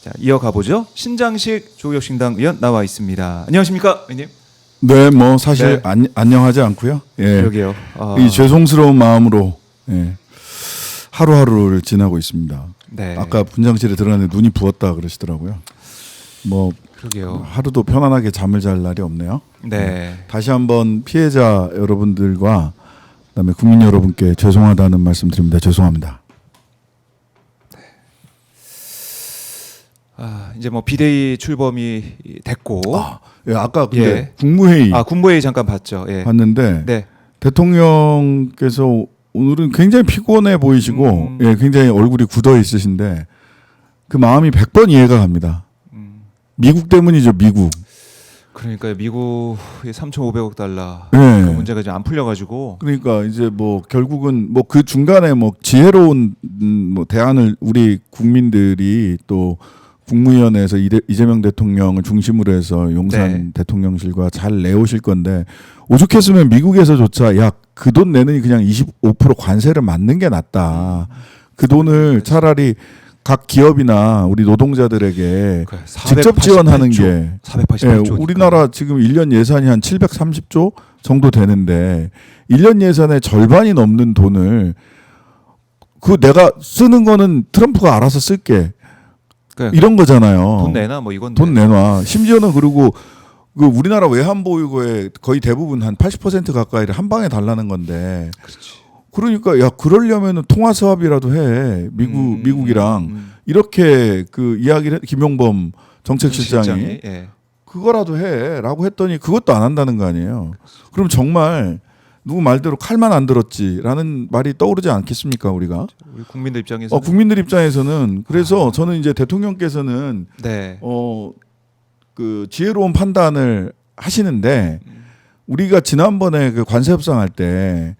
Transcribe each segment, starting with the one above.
자, 이어가 보죠. 신장식 조국혁신당 의원 나와 있습니다. 안녕하십니까, 의원님? 네, 뭐 사실 네. 안녕하지 않고요. 예. 그러게요. 이 죄송스러운 마음으로 하루하루를 지나고 있습니다. 네. 아까 분장실에 들어갔는데 눈이 부었다 그러시더라고요. 뭐 그러게요. 하루도 편안하게 잠을 잘 날이 없네요. 네. 다시 한번 피해자 여러분들과 그다음에 국민 여러분께 죄송하다는 말씀드립니다. 죄송합니다. 이제 뭐 비대위 출범이 됐고, 아까 근데 예. 국무회의 국무회의 잠깐 봤죠. 예. 봤는데 네. 대통령께서 오늘은 굉장히 피곤해 보이시고 굉장히 얼굴이 굳어 있으신데 그 마음이 100번 이해가 갑니다. 미국 때문이죠, 미국. 그러니까 미국의 3,500억 달러 네. 그 문제가 이제 안 풀려가지고. 그러니까 이제 뭐 결국은 뭐 그 중간에 뭐 지혜로운 뭐 대안을 우리 국민들이 또 국무위원회에서 이재명 대통령을 중심으로 해서 용산 네. 대통령실과 잘 내오실 건데 오죽했으면 미국에서조차 야, 그 돈 내느니 그냥 25% 관세를 맞는 게 낫다. 그 돈을 차라리 각 기업이나 우리 노동자들에게 직접 지원하는 게 488조. 우리나라 지금 1년 예산이 한 730조 정도 되는데 1년 예산의 절반이 넘는 돈을 그 내가 쓰는 거는 트럼프가 알아서 쓸게. 그러니까 이런 거잖아요. 돈 내놔 뭐 이건 돈 내놔. 심지어는 그리고 그 우리나라 외환 보유고의 거의 대부분 한 80% 가까이를 한 방에 달라는 건데. 그렇지. 그러니까 야 그러려면은 통화 사업이라도 해. 미국이랑 이렇게 그 이야기를 김용범 정책실장이 예. 그거라도 해라고 했더니 그것도 안 한다는 거 아니에요. 그럼 정말 누구 말대로 칼만 안 들었지라는 말이 떠오르지 않겠습니까 우리가? 우리 국민들 입장에서 국민들 입장에서는 그래서 저는 이제 대통령께서는 네. 그 지혜로운 판단을 하시는데 우리가 지난번에 그 관세 협상할 때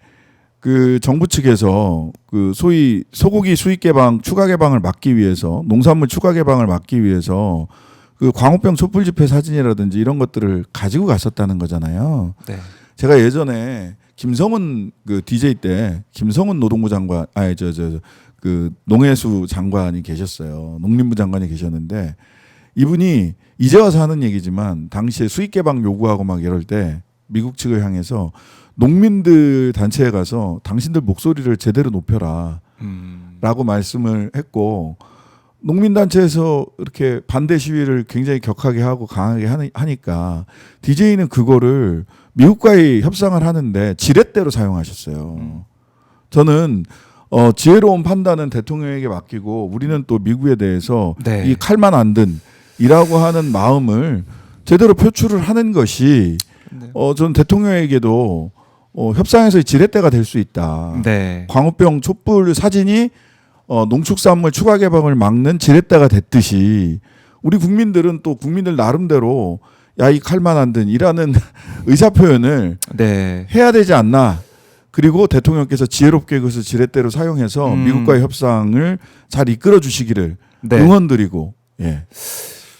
그 정부 측에서 그 소위 소고기 수입 개방 추가 개방을 막기 위해서 농산물 추가 개방을 막기 위해서 그 광우병 촛불 집회 사진이라든지 이런 것들을 가지고 갔었다는 거잖아요. 네. 제가 예전에 김성은 그 DJ 때 김성은 노동부 장관 그 농해수 장관이 계셨어요. 농림부 장관이 계셨는데 이분이 이제 와서 하는 얘기지만 당시에 수익 개방 요구하고 막 이럴 때 미국 측을 향해서 농민들 단체에 가서 당신들 목소리를 제대로 높여라 라고 말씀을 했고 농민단체에서 이렇게 반대 시위를 굉장히 격하게 하고 강하게 하니까 DJ는 그거를 미국과의 협상을 하는데 지렛대로 사용하셨어요. 저는 지혜로운 판단은 대통령에게 맡기고 우리는 또 미국에 대해서 네. 이 칼만 안 든 이라고 하는 마음을 제대로 표출을 하는 것이 저는 대통령에게도 협상에서의 지렛대가 될 수 있다. 네. 광우병 촛불 사진이 농축산물 추가 개방을 막는 지렛대가 됐듯이 우리 국민들은 또 국민들 나름대로 야 이 칼만 안 든 이라는 의사 표현을 네. 해야 되지 않나. 그리고 대통령께서 지혜롭게 그것을 지렛대로 사용해서 미국과의 협상을 잘 이끌어 주시기를 네. 응원드리고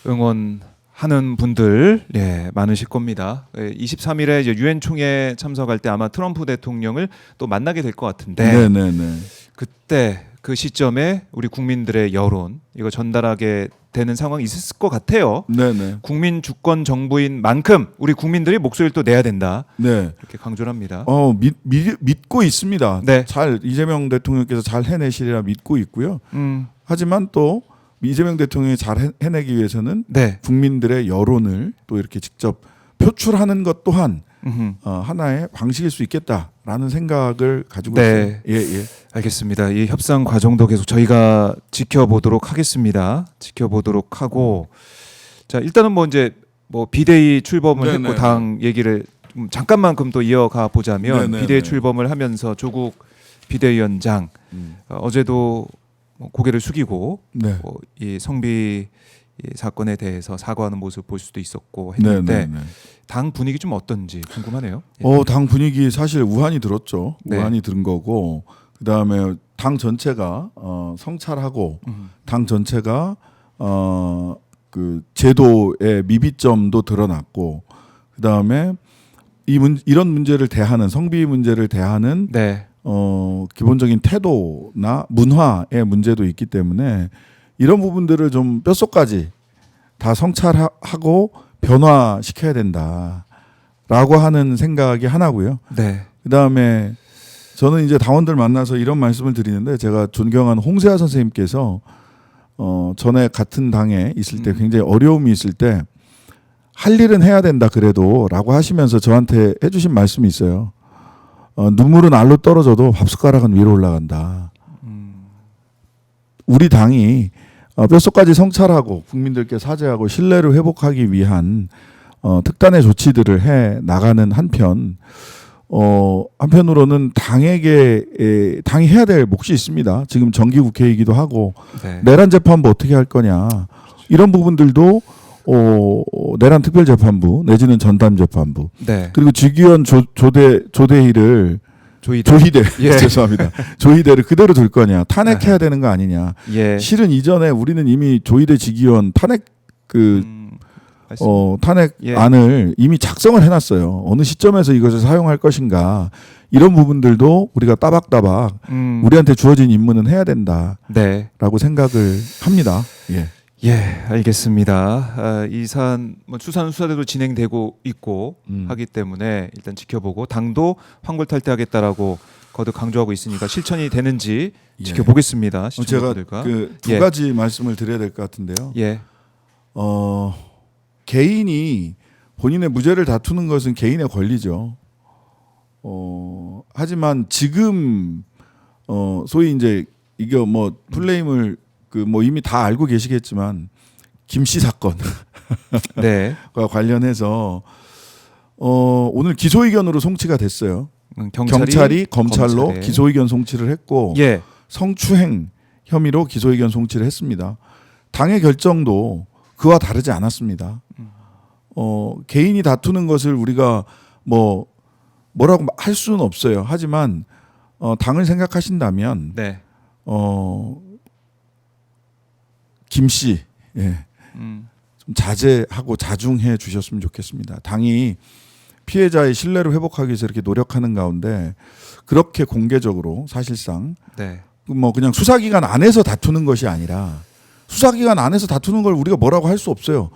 응원하는 분들 많으실 겁니다. 23일에 이제 유엔 총회 참석할 때 아마 트럼프 대통령을 또 만나게 될 것 같은데 그때 그 시점에 우리 국민들의 여론 이거 전달하게 되는 상황이 있을 것 같아요. 네네. 국민 주권 정부인 만큼 우리 국민들이 목소리를 또 내야 된다. 네. 이렇게 강조를 합니다. 믿고 있습니다. 네. 잘 이재명 대통령께서 잘 해내시리라 믿고 있고요. 하지만 또 이재명 대통령이 잘 해내기 위해서는 네. 국민들의 여론을 또 이렇게 직접 표출하는 것 또한 하나의 방식일 수 있겠다라는 생각을 가지고 네. 있어요. 예. 알겠습니다. 이 협상 과정도 계속 저희가 지켜보도록 하겠습니다. 지켜보도록 하고 자 일단은 뭐 이제 뭐 비대위 출범을 했고 당 얘기를 잠깐만 그럼 또 이어가 보자면 비대위 출범을 하면서 조국 비대위원장 어제도 고개를 숙이고 이 성비 사건에 대해서 사과하는 모습 볼 수도 있었고 했는데 당 분위기 좀 어떤지 궁금하네요. 당 분위기 사실 우한이 들었죠. 네. 우한이 들은 거고 그다음에 당 전체가 성찰하고 당 전체가 그 제도의 미비점도 드러났고 그다음에 이런 문제를 대하는 성비 문제를 대하는 기본적인 태도나 문화의 문제도 있기 때문에 이런 부분들을 좀 뼛속까지 다 성찰하고 변화시켜야 된다라고 하는 생각이 하나고요. 네. 그다음에 저는 이제 당원들 만나서 이런 말씀을 드리는데 제가 존경하는 홍세아 선생님께서 전에 같은 당에 있을 때 굉장히 어려움이 있을 때 할 일은 해야 된다 그래도라고 하시면서 저한테 해주신 말씀이 있어요. 눈물은 알로 떨어져도 밥숟가락은 위로 올라간다. 우리 당이 뼛속까지 성찰하고 국민들께 사죄하고 신뢰를 회복하기 위한 특단의 조치들을 해 나가는 한편으로는 당이 해야 될 몫이 있습니다. 지금 정기국회이기도 하고 네. 내란 재판부 어떻게 할 거냐 이런 부분들도 내란 특별재판부 내지는 전담재판부 네. 그리고 직위원 조대희를 조희대 예. 죄송합니다. 조희대를 그대로 둘 거냐 탄핵해야 되는 거 아니냐. 예. 실은 이전에 우리는 이미 조희대 직위원 탄핵 탄핵 예. 안을 이미 작성을 해놨어요. 어느 시점에서 이것을 사용할 것인가 이런 부분들도 우리가 따박따박 우리한테 주어진 임무는 해야 된다라고 네. 생각을 합니다. 예. 예, 알겠습니다. 이 사안 수사는 수사대로 진행되고 있고 하기 때문에 일단 지켜보고 당도 환골탈태하겠다라고 거듭 강조하고 있으니까 실천이 되는지 예. 지켜보겠습니다. 제가 시청자분들과. 두 예. 가지 말씀을 드려야 될 것 같은데요. 예, 개인이 본인의 무죄를 다투는 것은 개인의 권리죠. 하지만 지금 소위 이제 이게 뭐 플레임을 이미 다 알고 계시겠지만 김씨 사건과 네, 관련해서 오늘 기소 의견으로 송치가 됐어요. 경찰이 검찰로 검찰에. 기소 의견 송치를 했고 예, 성추행 혐의로 기소 의견 송치를 했습니다. 당의 결정도 그와 다르지 않았습니다. 개인이 다투는 것을 우리가 뭐라고 할 수는 없어요. 하지만 당을 생각하신다면 네, 김 씨, 예, 좀 자제하고 자중해 주셨으면 좋겠습니다. 당이 피해자의 신뢰를 회복하기 위해서 이렇게 노력하는 가운데 그렇게 공개적으로 사실상 네, 그냥 수사기관 안에서 다투는 것이 아니라 수사기관 안에서 다투는 걸 우리가 뭐라고 할 수 없어요.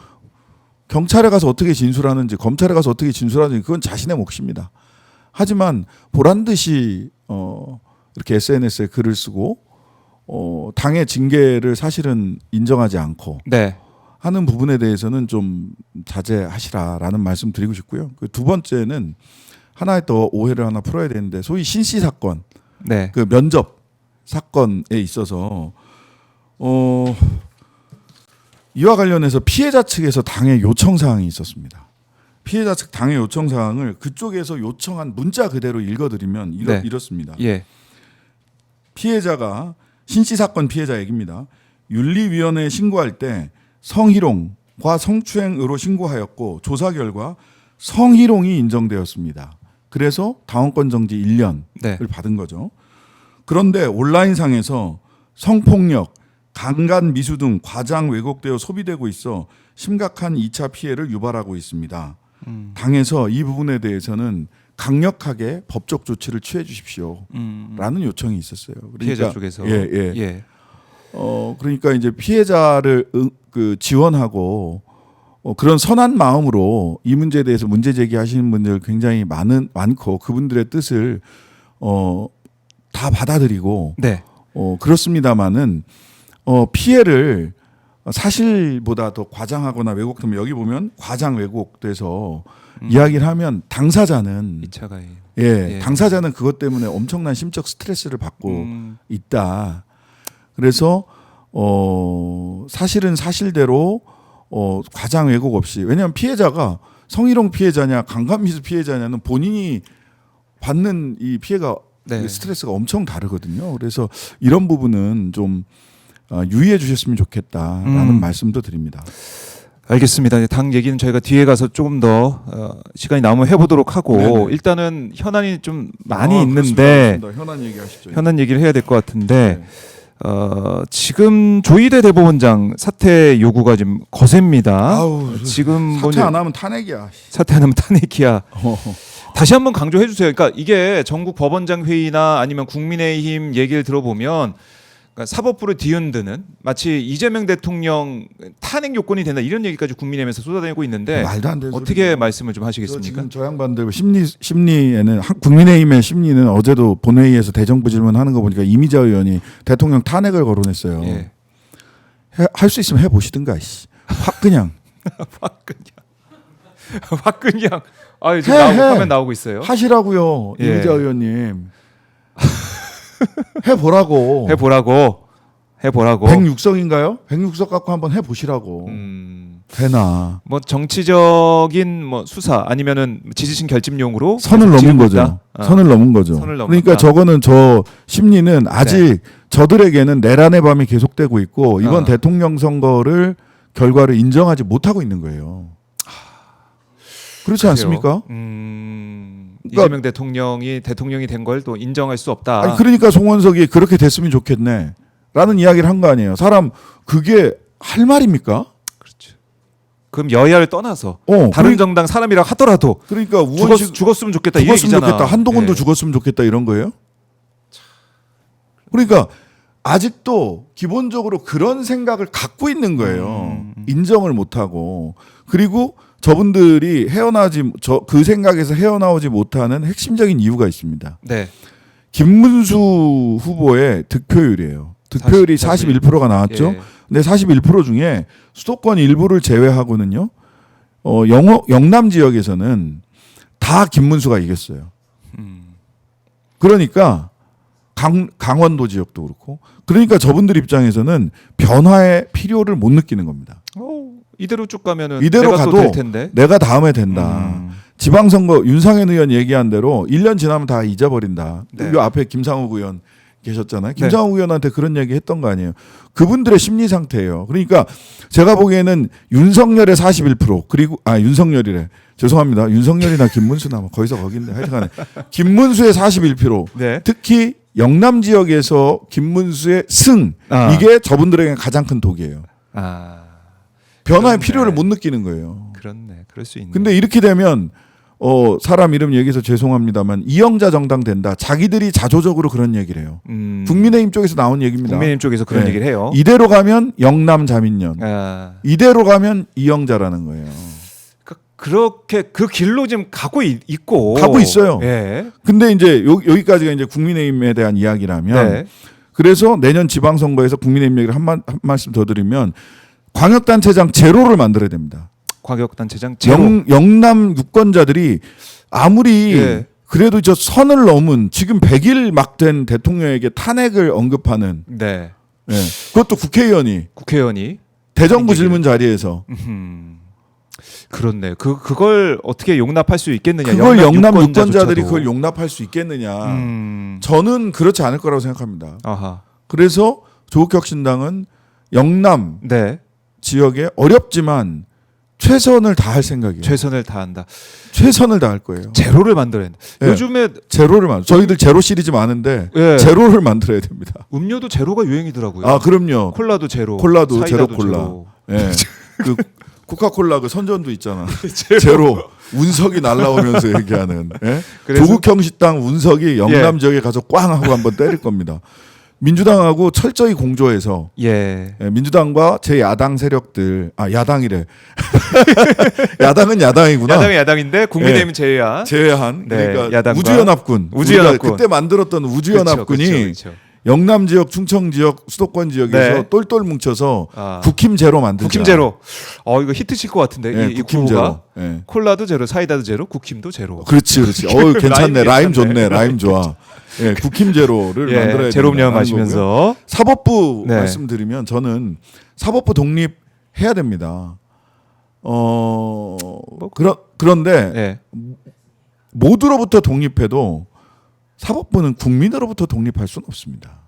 경찰에 가서 어떻게 진술하는지 검찰에 가서 어떻게 진술하는지 그건 자신의 몫입니다. 하지만 보란 듯이 이렇게 SNS에 글을 쓰고 당의 징계를 사실은 인정하지 않고 네, 하는 부분에 대해서는 좀 자제하시라라는 말씀 드리고 싶고요. 그 두 번째는 하나의 더 오해를 하나 풀어야 되는데 소위 신씨 사건, 네, 그 면접 사건에 있어서 이와 관련해서 피해자 측에서 당의 요청 사항이 있었습니다. 피해자 측 당의 요청 사항을 그쪽에서 요청한 문자 그대로 읽어드리면 네. 이렇습니다. 예, 피해자가 신씨 사건 피해자 얘기입니다. 윤리위원회에 신고할 때 성희롱과 성추행으로 신고하였고 조사 결과 성희롱이 인정되었습니다. 그래서 당원권 정지 1년을 네, 받은 거죠. 그런데 온라인상에서 성폭력, 강간 미수 등 과장 왜곡되어 소비되고 있어 심각한 2차 피해를 유발하고 있습니다. 당에서 이 부분에 대해서는 강력하게 법적 조치를 취해 주십시오라는 요청이 있었어요. 그러니까, 피해자 쪽에서 예. 그러니까 이제 피해자를 지원하고 그런 선한 마음으로 이 문제에 대해서 문제 제기하시는 분들 굉장히 많고 그분들의 뜻을 다 받아들이고 네, 그렇습니다만은 피해를 사실보다 더 과장하거나 왜곡되면 여기 보면 과장 왜곡돼서 이야기를 하면 당사자는 2차 가해. 예, 예. 당사자는 그것 때문에 엄청난 심적 스트레스를 받고 있다. 그래서 사실은 사실대로 과장 왜곡 없이 왜냐하면 피해자가 성희롱 피해자냐 강간미수 피해자냐는 본인이 받는 이 피해가 네. 스트레스가 엄청 다르거든요. 그래서 이런 부분은 좀 유의해 주셨으면 좋겠다라는 말씀도 드립니다. 알겠습니다. 당 얘기는 저희가 뒤에 가서 조금 더 시간이 남으면 해보도록 하고 네네. 일단은 현안이 좀 많이 있는데 그렇습니다. 현안 얘기하시죠. 현안 얘기를 해야 될 것 같은데 네. 지금 조희대 대법원장 사퇴 요구가 지금 거셉니다. 아우, 지금 뭐 사퇴 이제 안 하면 탄핵이야. 사퇴 안 하면 탄핵이야. 다시 한번 강조해 주세요. 그러니까 이게 전국 법원장 회의나 아니면 국민의힘 얘기를 들어보면 그러니까 사법부를 뒤흔드는 마치 이재명 대통령 탄핵 요건이 된다 이런 얘기까지 국민의힘에서 쏟아내고 있는데 말도 안 되는 어떻게 소리예요. 말씀을 좀 하시겠습니까? 지금 저 양반들 심리에는 국민의힘의 심리는 어제도 본회의에서 대정부 질문하는 거 보니까 이미자 의원이 대통령 탄핵을 거론했어요. 예. 할 수 있으면 해보시든가. 확 그냥. 화끈이랑 아 지금 화면 나오고 있어요. 하시라고요, 예. 이미자 의원님. 해보라고. 해보라고. 106석인가요? 106석 갖고 한번 해보시라고. 되나. 뭐 정치적인 뭐 수사 아니면은 지지층 결집용으로 선을 계속 넘은 지르고 거죠. 있다? 선을 넘은 거죠. 선을 넘었다. 그러니까 저거는 저 심리는 아직 저들에게는 내란의 밤이 계속되고 있고 이번 대통령 선거를 결과를 인정하지 못하고 있는 거예요. 그렇지 않습니까? 이재명 대통령이 대통령이 된 걸 또 인정할 수 없다. 아니, 그러니까 송원석이 그렇게 됐으면 좋겠네 라는 이야기를 한 거 아니에요. 사람 그게 할 말입니까? 그렇죠. 그럼 여야를 떠나서 다른 그러니- 정당 사람이라 하더라도 그러니까 우원식 죽었으면 좋겠다 이 죽었으면 얘기잖아. 좋겠다. 한동훈도 예. 죽었으면 좋겠다 이런 거예요? 그러니까 아직도 기본적으로 그런 생각을 갖고 있는 거예요. 인정을 못하고. 그리고 저분들이 그 생각에서 헤어나오지 못하는 핵심적인 이유가 있습니다. 네. 김문수 후보의 득표율이에요. 득표율이 41%가 나왔죠. 예. 근데 41% 중에 수도권 일부를 제외하고는요. 영남 지역에서는 다 김문수가 이겼어요. 그러니까 강원도 지역도 그렇고. 그러니까 저분들 입장에서는 변화의 필요를 못 느끼는 겁니다. 이대로 쭉 가면은 이대로 내가 또 가도 될 텐데. 내가 다음에 된다. 지방선거 윤상현 의원 얘기한 대로 1년 지나면 다 잊어버린다. 네. 요 앞에 김상욱 의원 계셨잖아요. 김상욱 의원한테 그런 얘기 했던 거 아니에요. 그분들의 심리 상태예요. 그러니까 제가 보기에는 윤석열의 41% 그리고 윤석열이래. 죄송합니다. 윤석열이나 김문수나 뭐 거기서 거긴데 하여튼간에 김문수의 41% 네. 특히 영남 지역에서 김문수의 승 이게 저분들에게 가장 큰 독이에요. 변화의 그렇네. 필요를 못 느끼는 거예요. 그렇네. 그럴 수 있네. 근데 이렇게 되면 사람 이름 얘기해서 죄송합니다만 이영자 정당 된다. 자기들이 자조적으로 그런 얘기를 해요. 국민의힘 쪽에서 나온 얘기입니다. 국민의힘 쪽에서 그런 네. 얘기를 해요. 이대로 가면 영남 자민련. 이대로 가면 이영자라는 거예요. 그렇게 그 길로 지금 가고 있고 가고 있어요. 예. 근데 이제 여기까지가 이제 국민의힘에 대한 이야기라면 네. 그래서 내년 지방선거에서 국민의힘 얘기를 한 말씀 더 드리면 광역단체장 제로를 만들어야 됩니다. 광역단체장 제로. 영남 유권자들이 아무리 예. 그래도 저 선을 넘은 지금 100일 막 된 대통령에게 탄핵을 언급하는 네. 예. 그것도 국회의원이 대정부 질문 자리에서 그렇네. 그걸 어떻게 용납할 수 있겠느냐? 그걸 영남 유권자조차도. 유권자들이 그걸 용납할 수 있겠느냐? 저는 그렇지 않을 거라고 생각합니다. 아하. 그래서 조국혁신당은 영남 네. 지역에 어렵지만 최선을 다할 생각이에요. 최선을 다한다. 최선을 다할 거예요. 제로를 만들어야 돼. 예. 요즘에 제로를 저희들 제로 시리즈 많은데 예. 제로를 만들어야 됩니다. 음료도 제로가 유행이더라고요. 아 그럼요. 콜라도 제로. 콜라도 제로 사이다도 콜라. 제로. 예. 그 코카콜라 그 선전도 있잖아. 제로. 운석이 날라오면서 얘기하는. 예? 그래서- 조국형 식당 운석이 영남 지역에 가서 꽝 하고 한번 때릴 겁니다. 민주당하고 철저히 공조해서 예. 민주당과 제 야당 세력들 야당이래. 야당은 야당이구나. 야당은 야당인데 국민의힘은 제외한. 제외한 네, 그러니까 야당과 우주연합군. 우주연합군. 우리가 그때 만들었던 우주연합군이 그쵸. 영남 지역, 충청 지역, 수도권 지역에서 네. 똘똘 뭉쳐서 아. 국힘 제로 만들자. 국힘 제로. 이거 히트 칠 것 같은데. 예, 이 국힘 구호가. 제로. 예. 콜라도 제로, 사이다도 제로, 국힘도 제로. 그렇지. 괜찮네. 라임 괜찮네. 좋네. 라임 좋아. 예, 국힘 제로를 만들어야 제로 음료 된다는 마시면서. 거고요. 사법부 네. 말씀드리면 저는 사법부 독립해야 됩니다. 그런데 예. 모두로부터 독립해도 사법부는 국민으로부터 독립할 수는 없습니다.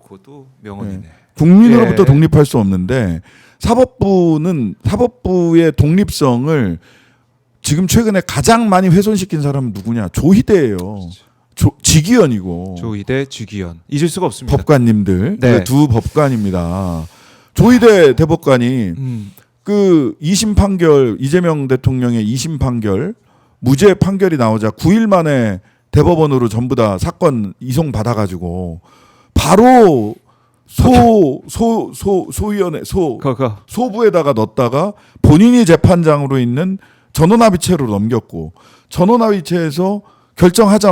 그것도 명언이네. 국민으로부터 예. 독립할 수 없는데 사법부의 독립성을 지금 최근에 가장 많이 훼손시킨 사람은 누구냐? 조희대예요. 지기현이고 조희대, 주기현 잊을 수가 없습니다. 법관님들 네. 두 법관입니다. 조희대 대법관이 그 2심 판결 이재명 대통령의 2심 판결 무죄 판결이 나오자 9일 만에 대법원으로 전부 다 사건 이송 받아가지고 바로 소위원회 소부에다가 넣었다가 본인이 재판장으로 있는 전원합의체로 넘겼고 전원합의체에서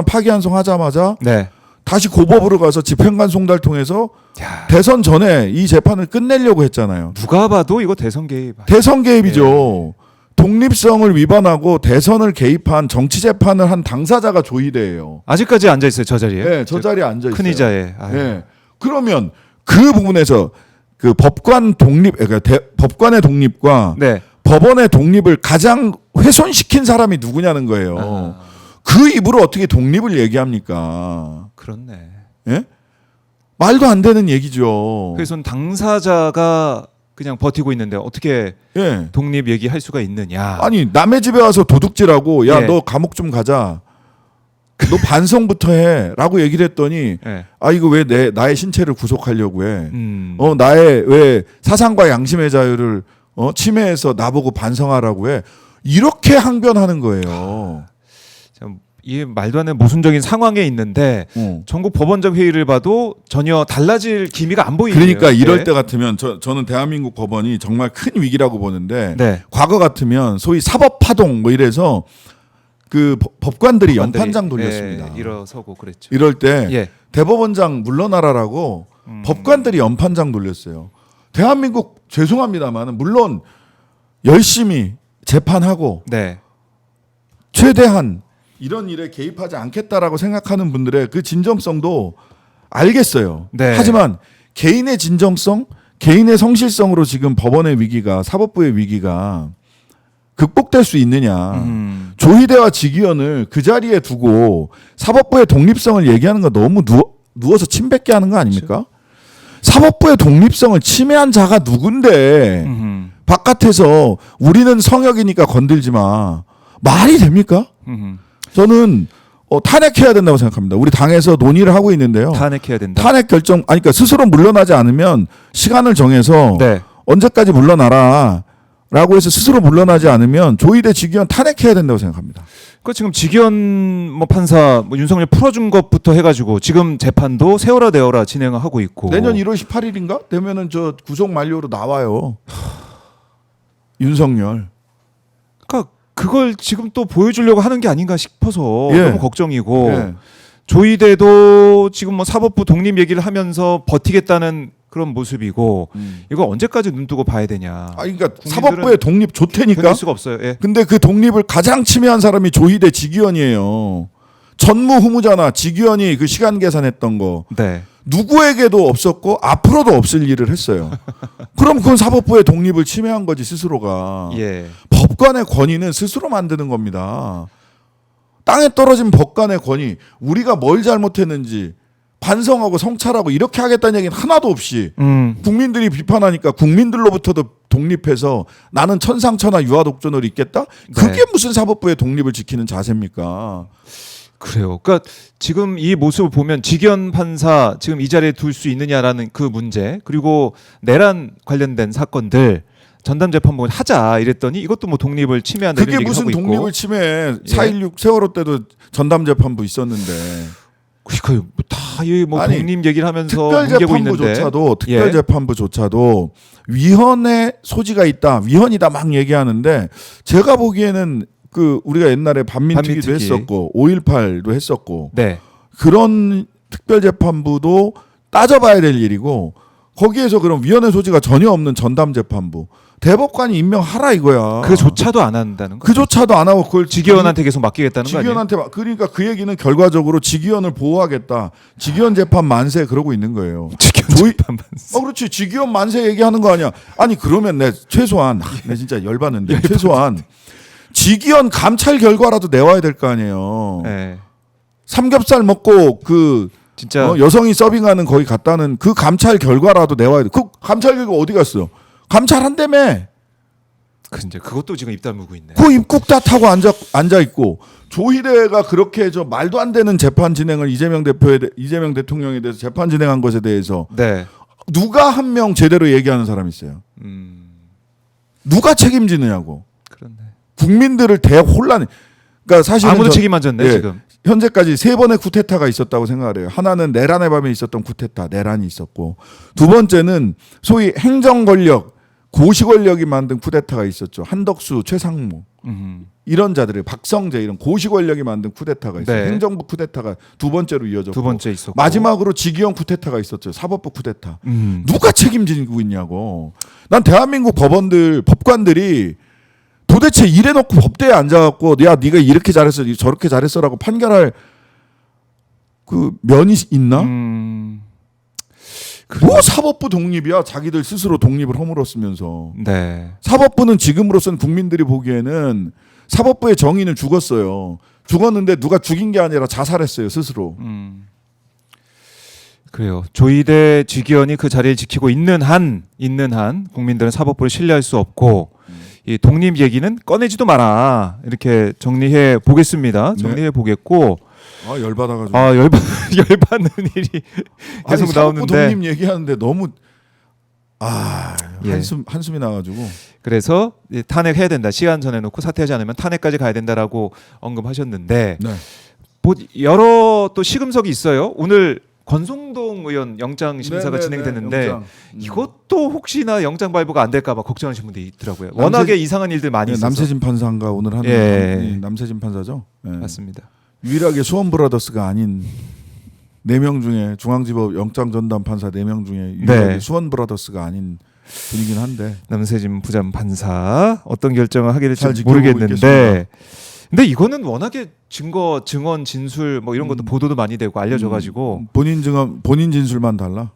파기환송하자마자 네. 다시 고법으로 가서 집행관 송달 통해서 야. 대선 전에 이 재판을 끝내려고 했잖아요. 누가 봐도 이거 대선 개입. 대선 개입이죠. 독립성을 위반하고 대선을 개입한 정치 재판을 한 당사자가 조희대예요. 아직까지 앉아 있어요, 저 자리에. 네, 저 자리에 앉아 있어요. 큰 의자에. 네. 그러면 그 부분에서 그 법관 독립, 그러니까 법관의 독립과 네. 법원의 독립을 가장 훼손시킨 사람이 누구냐는 거예요. 그 입으로 어떻게 독립을 얘기합니까? 그렇네. 예? 말도 안 되는 얘기죠. 그래서 당사자가 그냥 버티고 있는데 어떻게 예. 독립 얘기할 수가 있느냐? 아니 남의 집에 와서 도둑질하고 야 예. 너 감옥 좀 가자. 너 반성부터 해라고 얘기를 했더니 네. 아 이거 왜 나의 신체를 구속하려고 해? 음. 나의 왜 사상과 양심의 자유를 침해해서 나보고 반성하라고 해? 이렇게 항변하는 거예요. 참, 이게 말도 안 되는 모순적인 상황에 있는데 전국 법원장 회의를 봐도 전혀 달라질 기미가 안 보이네요. 그러니까 이럴 네. 때 같으면 저는 대한민국 법원이 정말 큰 위기라고 보는데 네. 과거 같으면 소위 사법 파동 뭐 이래서 그 법관들이 연판장 돌렸습니다. 예, 일어서고 그랬죠. 이럴 때 예. 대법원장 물러나라라고 법관들이 연판장 돌렸어요. 대한민국 죄송합니다만 물론 열심히 재판하고 네. 최대한 이런 일에 개입하지 않겠다라고 생각하는 분들의 그 진정성도 알겠어요. 네. 하지만 개인의 진정성, 개인의 성실성으로 지금 법원의 위기가 사법부의 위기가 극복될 수 있느냐. 조희대와 지기현을 그 자리에 두고 사법부의 독립성을 얘기하는 거 너무 누워서 침뱉게 하는 거 아닙니까? 그렇죠. 사법부의 독립성을 침해한 자가 누군데 바깥에서 우리는 성역이니까 건들지 마. 말이 됩니까? 저는 탄핵해야 된다고 생각합니다. 우리 당에서 논의를 하고 있는데요. 탄핵해야 된다. 탄핵 결정 그러니까 스스로 물러나지 않으면 시간을 정해서 네. 언제까지 물러나라. 라고 해서 스스로 물러나지 않으면 조희대 지기현 탄핵해야 된다고 생각합니다. 그 지금 지기현 뭐 판사 뭐 윤석열 풀어준 것부터 해가지고 지금 재판도 세워라 내어라 진행을 하고 있고 내년 1월 18일인가 되면은 저 구속 만료로 나와요. 윤석열. 그러니까 그걸 지금 또 보여주려고 하는 게 아닌가 싶어서 예. 너무 걱정이고 예. 조희대도 지금 뭐 사법부 독립 얘기를 하면서 버티겠다는 그런 모습이고 이거 언제까지 눈 뜨고 봐야 되냐? 그러니까 사법부의 독립 좋다니까. 견딜 수가 없어요. 예. 근데 그 독립을 가장 침해한 사람이 조희대 지기현이에요. 전무후무잖아. 지기현이 그 시간 계산했던 거. 네. 누구에게도 없었고 앞으로도 없을 일을 했어요. 그럼 그건 사법부의 독립을 침해한 거지 스스로가. 예. 법관의 권위는 스스로 만드는 겁니다. 땅에 떨어진 법관의 권위, 우리가 뭘 잘못했는지 반성하고 성찰하고 이렇게 하겠다는 얘기는 하나도 없이 국민들이 비판하니까 국민들로부터도 독립해서 나는 천상천하 유아독존으로 있겠다? 그게 네. 무슨 사법부의 독립을 지키는 자세입니까? 그래요. 그러니까 지금 이 모습을 보면 지기현 판사 지금 이 자리에 둘 수 있느냐라는 그 문제 그리고 내란 관련된 사건들 전담 재판부 하자 이랬더니 이것도 뭐 독립을 침해한다 이런 그게 얘기를 무슨 하고 있고. 독립을 침해해. 예. 4.16 세월호 때도 전담 재판부 있었는데. 그러니까 다이뭐 아니, 독립 얘기를 하면서 뭉개고 있는데 특별재판부조차도 위헌의 소지가 있다, 위헌이다 막 얘기하는데 제가 보기에는 그 우리가 옛날에 반민특위도 반민특위. 했었고 5.18도 했었고 네. 그런 특별재판부도 따져봐야 될 일이고 거기에서 그럼 위헌의 소지가 전혀 없는 전담재판부 대법관이 임명하라 이거야. 그조차도 안 한다는 거. 그조차도 안 하고 그걸 지기현한테 계속 맡기겠다는 거 아니에요? 지기현한테 그러니까 그 얘기는 결과적으로 지기현을 보호하겠다. 지기현 재판 만세 그러고 있는 거예요. 지기현 재판 만세. 그렇지. 지기현 만세 얘기하는 거 아니야. 아니 그러면 내 최소한 내 진짜 열받는데 최소한 지기현 감찰 결과라도 내와야 될 거 아니에요. 네. 삼겹살 먹고 그 진짜 여성이 서빙하는 거기 갔다는 그 감찰 결과라도 내와야 돼. 그 감찰 결과 어디 갔어? 감찰한다며. 이제 그것도 지금 입 다물고 있네. 그 입국 다 타고 앉아 있고 조희대가 그렇게 저 말도 안 되는 재판 진행을 이재명 대통령에 대해서 재판 진행한 것에 대해서 네. 누가 한 명 제대로 얘기하는 사람 있어요? 누가 책임지느냐고. 그렇네. 국민들을 대혼란에 그러니까 사실은 아무도 책임 안 졌네 지금. 현재까지 3번의 쿠데타가 있었다고 생각을 해요. 하나는 내란의 밤에 있었던 쿠데타, 내란이 있었고, 두 번째는 소위 행정 권력, 고시 권력이 만든 쿠데타가 있었죠. 한덕수, 최상무 이런 자들이, 박성재 이런 고시 권력이 만든 쿠데타가 있어요. 네. 행정부 쿠데타가 두 번째로 이어졌고, 두 번째 있었고, 마지막으로 직위형 쿠데타가 있었죠. 사법부 쿠데타. 누가 책임지고 있냐고. 난 대한민국 법관들이 도대체 이래놓고 법대에 앉아갖고 야 네가 이렇게 잘했어 저렇게 잘했어라고 판결할 그 면이 있나? 뭐 사법부 독립이야. 자기들 스스로 독립을 허물었으면서. 네. 사법부는 지금으로서는 국민들이 보기에는 사법부의 정의는 죽었어요. 죽었는데 누가 죽인 게 아니라 자살했어요 스스로. 그래요. 조이대 직위원이 그 자리를 지키고 있는 한 국민들은 사법부를 신뢰할 수 없고 이 독립 얘기는 꺼내지도 마라. 이렇게 정리해 보겠습니다. 정리해 보겠고. 아 열받아가지고. 아 열받는 일이 계속 사법부 나오는데. 독립 얘기하는데 너무 예. 한숨이 나가지고. 그래서 탄핵해야 된다. 시간 정해놓고 사퇴하지 않으면 탄핵까지 가야 된다라고 언급하셨는데 네. 여러 또 시금석이 있어요. 오늘 권성동 의원 영장 심사가 진행됐는데 영장. 이것도 혹시나 영장 발부가 안 될까 봐 걱정하시는 분들이 있더라고요. 워낙에 이상한 일들 많이 있어서. 남세진 판사인가 오늘 하는 예. 남세진 판사죠. 예. 맞습니다. 유일하게 수원 브라더스가 아닌 4명 중에 중앙지법 영장 전담 판사 4명 중에 유일하게 네. 수원 브라더스가 아닌 분이긴 한데 남세진 부장 판사 어떤 결정을 하게 잘 될지 지켜보고 모르겠는데 있겠습니다. 근데 이거는 워낙에 증거, 증언, 진술 뭐 이런 것도 보도도 많이 되고 알려져가지고 본인 진술만 달라.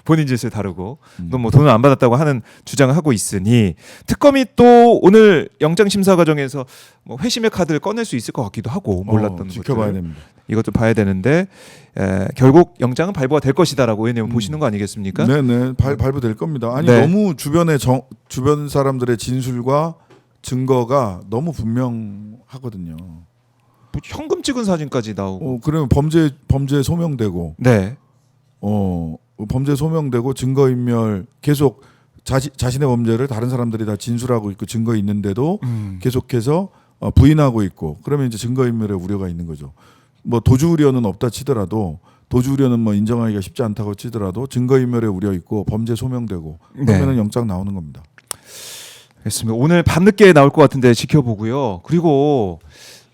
본인 짓을 다루고 또 뭐 돈을 안 받았다고 하는 주장을 하고 있으니 특검이 또 오늘 영장 심사 과정에서 뭐 회심의 카드를 꺼낼 수 있을 것 같기도 하고 몰랐던 지켜봐야 것들을. 됩니다. 이것도 봐야 되는데 결국 영장은 발부가 될 것이다라고 의원님 보시는 거 아니겠습니까? 네네 발부될 겁니다. 아니 네. 너무 주변 사람들의 진술과 증거가 너무 분명하거든요. 뭐 현금 찍은 사진까지 나오고. 그러면 범죄 소명되고. 네. 범죄 소명되고 증거인멸 계속 자신의 범죄를 다른 사람들이 다 진술하고 있고 증거 있는데도 계속해서 부인하고 있고 그러면 이제 증거인멸의 우려가 있는 거죠. 뭐 도주 우려는 없다 치더라도 도주 우려는 뭐 인정하기가 쉽지 않다고 치더라도 증거인멸의 우려 있고 범죄 소명되고 그러면은 영장 나오는 겁니다. 알겠습니다. 오늘 밤늦게 나올 것 같은데 지켜보고요. 그리고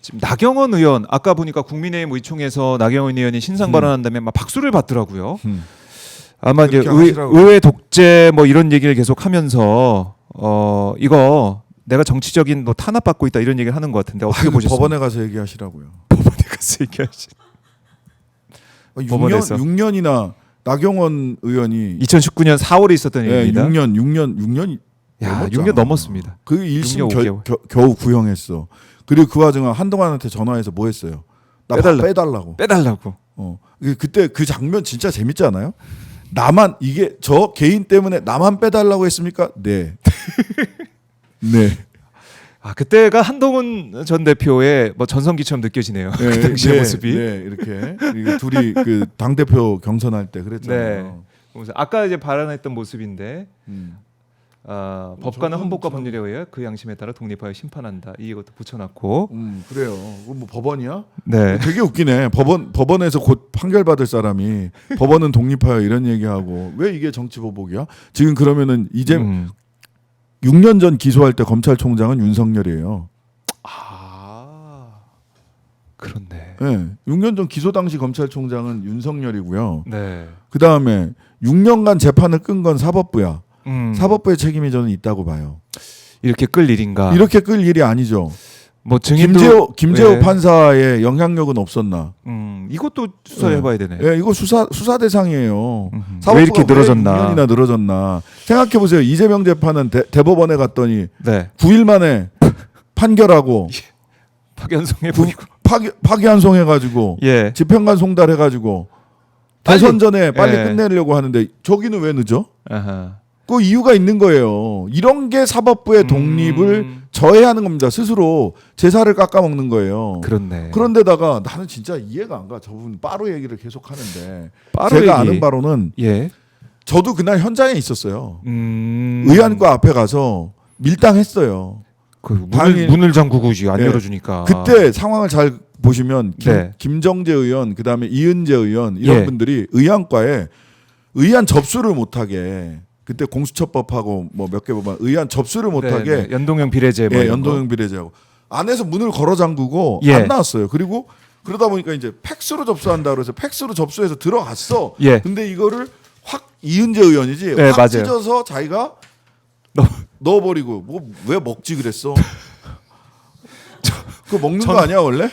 지금 나경원 의원 아까 보니까 국민의힘 의총에서 나경원 의원이 신상 발언한 다음에 막 박수를 받더라고요. 아마 이제 의회 독재 뭐 이런 얘기를 계속 하면서 이거 내가 정치적인 뭐 탄압받고 있다 이런 얘기를 하는 것 같은데 어떻게 보셨습니까? 법원에 가서 얘기하시라고요. 법원에 가서 얘기하시. 6년이나 나경원 의원이 2019년 4월에 있었던 일입니다. 6년 야, 6년 넘었습니다. 그 1심 6개월. 겨우 구형했어. 그리고 그 와중에 한동안한테 전화해서 뭐 했어요? 나 빼달라고. 그때 그 장면 진짜 재밌지 않아요? 나만 이게 저 개인 때문에 나만 빼달라고 했습니까? 네. 네. 아 그때가 한동훈 전 대표의 뭐 전성기처럼 느껴지네요. 네, 그 당시의 모습이. 네, 이렇게 그리고 둘이 그 당 대표 경선할 때 그랬잖아요. 네. 아까 이제 발언했던 모습인데 법관은 헌법과 법률에 의해 그 양심에 따라 독립하여 심판한다. 이것도 붙여놨고. 그래요. 뭐 법원이야? 네. 되게 웃기네. 법원에서 곧 판결 받을 사람이 법원은 독립하여 이런 얘기하고 왜 이게 정치 보복이야? 지금 그러면은 이제 6년 전 기소할 때 검찰총장은 윤석열이에요. 아 그렇네. 네, 6년 전 기소 당시 검찰총장은 윤석열이고요. 네. 그 다음에 6년간 재판을 끈 건 사법부야. 사법부의 책임이 저는 있다고 봐요. 이렇게 끌 일인가? 이렇게 끌 일이 아니죠. 뭐 증인도 김재호 네. 판사의 영향력은 없었나? 이것도 수사해봐야 되네. 예, 이거 수사 대상이에요. 왜 이렇게 늘어졌나? 6년이나 늘어졌나? 생각해 보세요. 이재명 재판은 대법원에 갔더니 네. 9일 만에 판결하고 파견송해 보이고 파기환송해가지고 예. 집행관 송달해가지고 대선 전에 빨리 끝내려고 하는데 저기는 왜 늦어? 아하. 그 이유가 있는 거예요. 이런 게 사법부의 독립을 저해하는 겁니다. 스스로 제사를 깎아먹는 거예요. 그렇네. 그런데다가 나는 진짜 이해가 안 가. 저분 빠로 얘기를 계속 하는데 빠로 제가 얘기. 아는 바로는 예. 저도 그날 현장에 있었어요. 의안과 앞에 가서 밀당했어요. 그 당일- 문을 잠그고 안 네. 열어주니까. 그때 상황을 잘 보시면 네. 김정재 의원, 그다음에 이은재 의원 이런 예. 분들이 의안과에 의안 접수를 못하게 그때 공수처법하고 뭐 몇 개 보면 의안 접수를 못하게 네, 네. 연동형 비례제 뭐 예, 이런 거. 연동형 비례제하고 안에서 문을 걸어 잠그고 예. 안 나왔어요. 그리고 그러다 보니까 이제 팩스로 접수한다 그래서 팩스로 접수해서 들어갔어. 예. 근데 이거를 확 이은재 의원이지 네, 확 맞아요. 찢어서 자기가 넣어버리고 뭐 왜 먹지 그랬어? 그거 먹는 거 아니야 원래?